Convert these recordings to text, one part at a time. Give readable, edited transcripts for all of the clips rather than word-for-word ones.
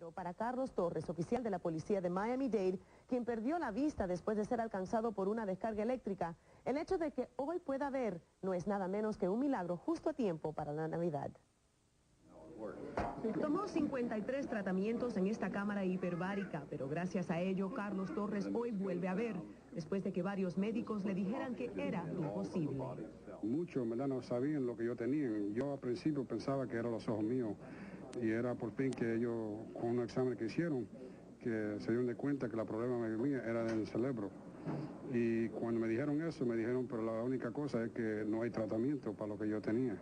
Pero para Carlos Torres, oficial de la policía de Miami-Dade, quien perdió la vista después de ser alcanzado por una descarga eléctrica, el hecho de que hoy pueda ver no es nada menos que un milagro justo a tiempo para la Navidad. Tomó 53 tratamientos en esta cámara hiperbárica, pero gracias a ello Carlos Torres hoy vuelve a ver, después de que varios médicos le dijeran que era imposible. Muchos, ¿verdad?, no sabían lo que yo tenía. Yo al principio pensaba que eran los ojos míos, y era por fin que ellos, con un examen que hicieron, que se dieron de cuenta que la problema mía era del cerebro. Y cuando me dijeron eso, me dijeron, pero la única cosa es que no hay tratamiento para lo que yo tenía.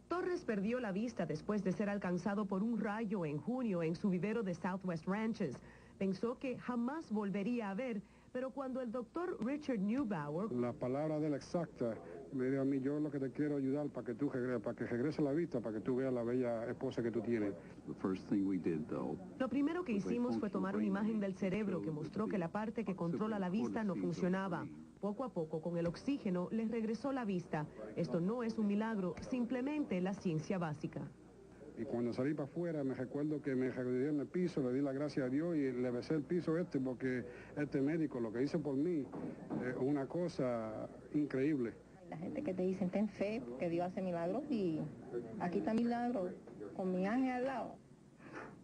Torres perdió la vista después de ser alcanzado por un rayo en junio en su vivero de Southwest Ranches. Pensó que jamás volvería a ver, pero cuando el doctor Richard Neubauer... La palabra de la exacta me dijo a mí, yo lo que te quiero ayudar para que tú regrese la vista, para que tú veas la bella esposa que tú tienes. Lo primero que hicimos fue tomar una imagen del cerebro que mostró que la parte que controla la vista no funcionaba. Poco a poco, con el oxígeno, les regresó la vista. Esto no es un milagro, simplemente la ciencia básica. Y cuando salí para afuera, me recuerdo que me arrodillé en el piso, le di la gracia a Dios y le besé el piso porque este médico lo que hizo por mí es una cosa increíble. La gente que te dice, ten fe, que Dios hace milagros, y aquí está milagro, con mi ángel al lado,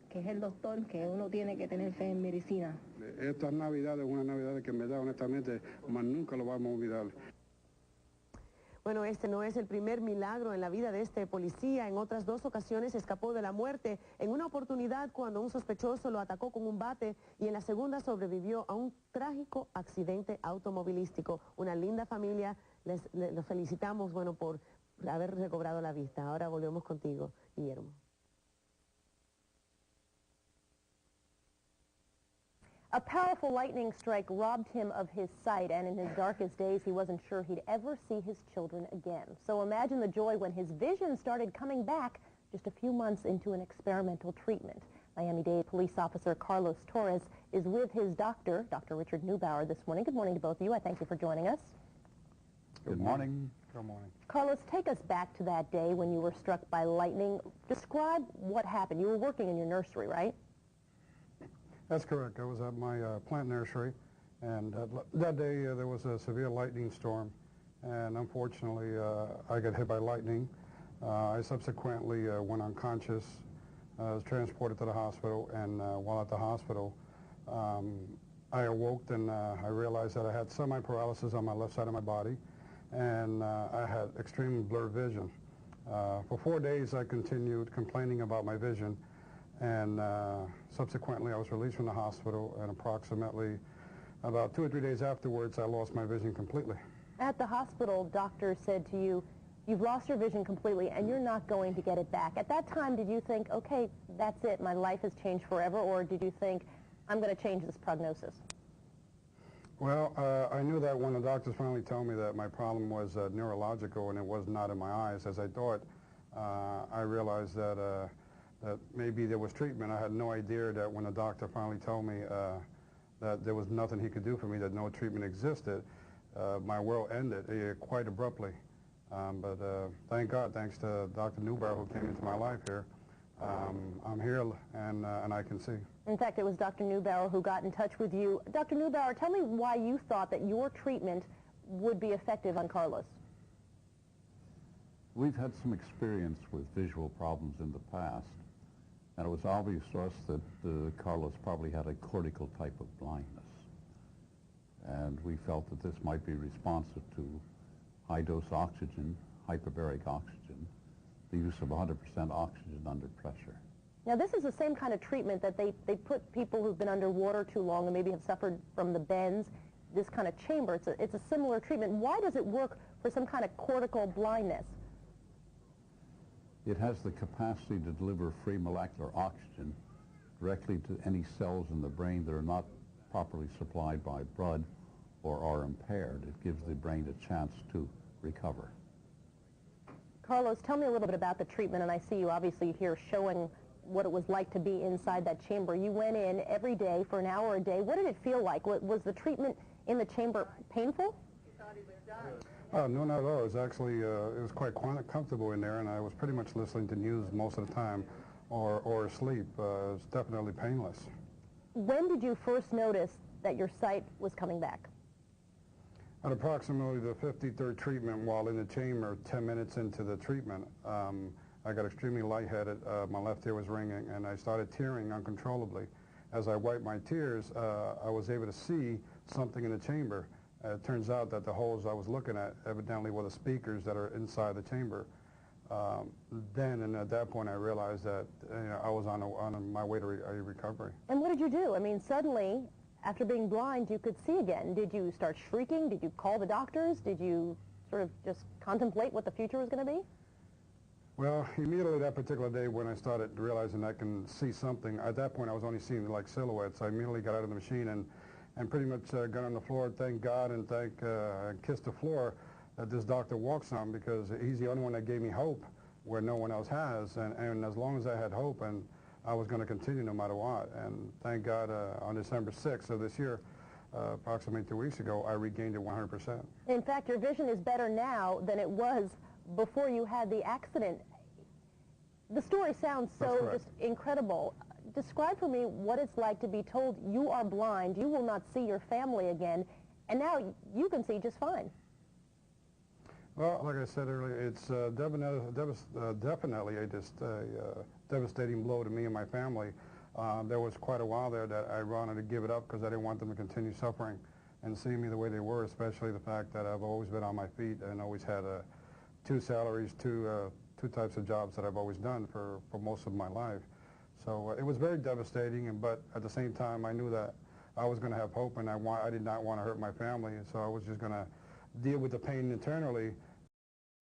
que es el doctor, que uno tiene que tener fe en medicina. Estas navidades, una navidad que me da honestamente, más nunca lo vamos a olvidar. Bueno, este no es el primer milagro en la vida de este policía. En otras 2 ocasiones escapó de la muerte. En una oportunidad cuando un sospechoso lo atacó con un bate, y en la segunda sobrevivió a un trágico accidente automovilístico. Una linda familia, los felicitamos, bueno, por haber recobrado la vista. Ahora volvemos contigo, Guillermo. A powerful lightning strike robbed him of his sight, and in his darkest days, he wasn't sure he'd ever see his children again. So imagine the joy when his vision started coming back just a few months into an experimental treatment. Miami-Dade police officer Carlos Torres is with his doctor, Dr. Richard Neubauer, this morning. Good morning to both of you. I thank you for joining us. Good morning. Good morning. Carlos, take us back to that day when you were struck by lightning. Describe what happened. You were working in your nursery, right? That's correct. I was at my plant nursery, and that day there was a severe lightning storm, and unfortunately I got hit by lightning. I subsequently went unconscious, was transported to the hospital, and while at the hospital I awoke and I realized that I had semi-paralysis on my left side of my body, and I had extreme blurred vision. For 4 days I continued complaining about my vision, and subsequently I was released from the hospital, and approximately about 2 or 3 days afterwards I lost my vision completely. At the hospital, doctors said to you, you've lost your vision completely and you're not going to get it back. At that time, did you think, okay, that's it, my life has changed forever, or did you think, I'm going to change this prognosis? Well, I knew that when the doctors finally told me that my problem was neurological and it was not in my eyes as I thought, I realized that that maybe there was treatment. I had no idea that when the doctor finally told me that there was nothing he could do for me, that no treatment existed, my world ended quite abruptly. But thank God, thanks to Dr. Neubauer who came into my life here, I'm here and I can see. In fact, it was Dr. Neubauer who got in touch with you. Dr. Neubauer, tell me why you thought that your treatment would be effective on Carlos. We've had some experience with visual problems in the past, and it was obvious to us that Carlos probably had a cortical type of blindness. And we felt that this might be responsive to high-dose oxygen, hyperbaric oxygen, the use of 100% oxygen under pressure. Now, this is the same kind of treatment that they put people who've been underwater too long and maybe have suffered from the bends, this kind of chamber. It's a similar treatment. Why does it work for some kind of cortical blindness? It has the capacity to deliver free molecular oxygen directly to any cells in the brain that are not properly supplied by blood or are impaired. It gives the brain a chance to recover. Carlos, tell me a little bit about the treatment, and I see you obviously here showing what it was like to be inside that chamber. You went in every day for an hour a day. What did it feel like? Was the treatment in the chamber painful? No, not at all. It was actually, it was quite comfortable in there, and I was pretty much listening to news most of the time. or asleep. It's definitely painless. When did you first notice that your sight was coming back? At approximately the 53rd treatment, while in the chamber, 10 minutes into the treatment, I got extremely lightheaded. My left ear was ringing, and I started tearing uncontrollably. As I wiped my tears, I was able to see something in the chamber. It turns out that the holes I was looking at evidently were the speakers that are inside the chamber. Then, and at that point, I realized that I was on my way to a recovery. And what did you do? I mean, suddenly, after being blind, you could see again. Did you start shrieking? Did you call the doctors? Did you sort of just contemplate what the future was going to be? Well, immediately that particular day when I started realizing I can see something, at that point I was only seeing like silhouettes. I immediately got out of the machine and pretty much got on the floor, thank God, and kissed the floor that this doctor walks on, because he's the only one that gave me hope where no one else has. And as long as I had hope, and I was going to continue no matter what. And thank God on December 6th of this year, approximately 2 weeks ago, I regained it 100%. In fact, your vision is better now than it was before you had the accident. The story sounds so just incredible. Describe for me what it's like to be told you are blind, you will not see your family again, and now you can see just fine. Well, like I said earlier, it's definitely a devastating blow to me and my family. There was quite a while there that I wanted to give it up because I didn't want them to continue suffering and seeing me the way they were, especially the fact that I've always been on my feet and always had 2 salaries, two types of jobs that I've always done for most of my life. So it was very devastating, but at the same time I knew that I was going to have hope, and I did not want to hurt my family, so I was just going to deal with the pain internally